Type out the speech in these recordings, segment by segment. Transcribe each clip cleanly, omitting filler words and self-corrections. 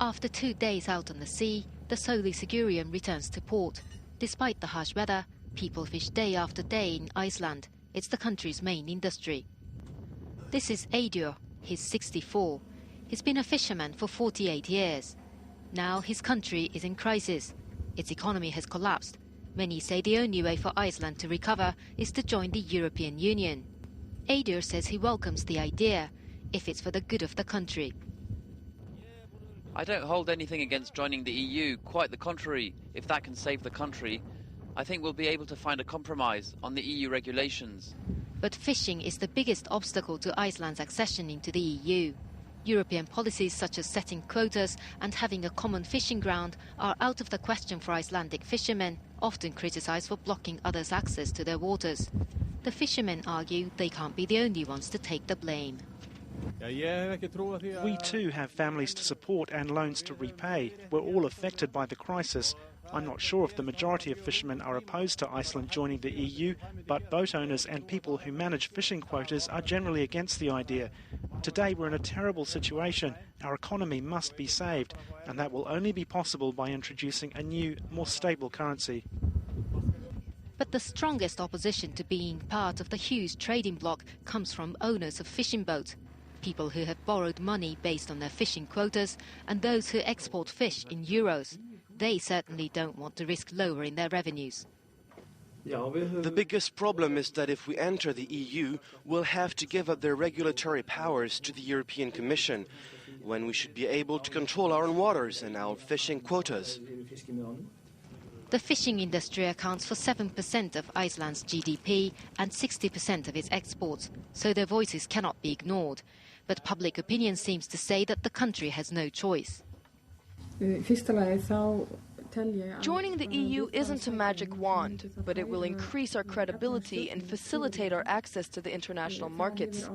After 2 days out on the sea, the Soli Sigurium returns to port. Despite the harsh weather, people fish day after day in Iceland. It's the country's main industry. This is Eidur. He's 64. He's been a fisherman for 48 years. Now his country is in crisis. Its economy has collapsed. Many say the only way for Iceland to recover is to join the European Union. Eidur says he welcomes the idea, if it's for the good of the country. I don't hold anything against joining the EU, quite the contrary. If that can save the country, I think we'll be able to find a compromise on the EU regulations. But fishing is the biggest obstacle to Iceland's accession into the EU. European policies such as setting quotas and having a common fishing ground are out of the question for Icelandic fishermen, often criticised for blocking others' access to their waters. The fishermen argue they can't be the only ones to take the blame. We too have families to support and loans to repay. We're all affected by the crisis. I'm not sure if the majority of fishermen are opposed to Iceland joining the EU, but boat owners and people who manage fishing quotas are generally against the idea. Today we're in a terrible situation. Our economy must be saved, and that will only be possible by introducing a new, more stable currency. But the strongest opposition to being part of the huge trading bloc comes from owners of fishing boats, people who have borrowed money based on their fishing quotas, and those who export fish in euros. They certainly don't want to risk lowering their revenues. The biggest problem is that if we enter the EU, we'll have to give up their regulatory powers to the European Commission, when we should be able to control our own waters and our fishing quotas. The fishing industry accounts for 7% of Iceland's GDP and 60% of its exports, so their voices cannot be ignored. But public opinion seems to say that the country has no choice. Joining the EU isn't a magic wand, but it will increase our credibility and facilitate our access to the international markets.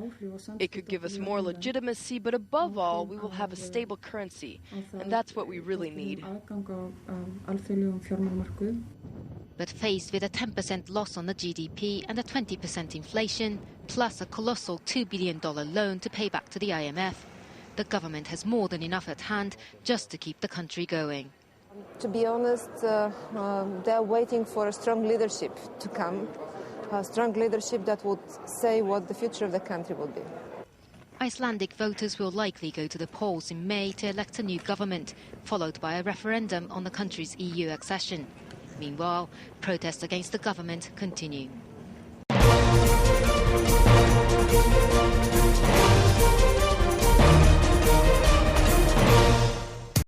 It could give us more legitimacy, but above all, we will have a stable currency, and that's what we really need. But faced with a 10% loss on the GDP and a 20% inflation, plus a colossal $2 billion loan to pay back to the IMF, the government has more than enough at hand just to keep the country going. To be honest, they're waiting for a strong leadership to come, a strong leadership that would say what the future of the country will be. Icelandic voters will likely go to the polls in May to elect a new government, followed by a referendum on the country's EU accession. Meanwhile, protests against the government continue.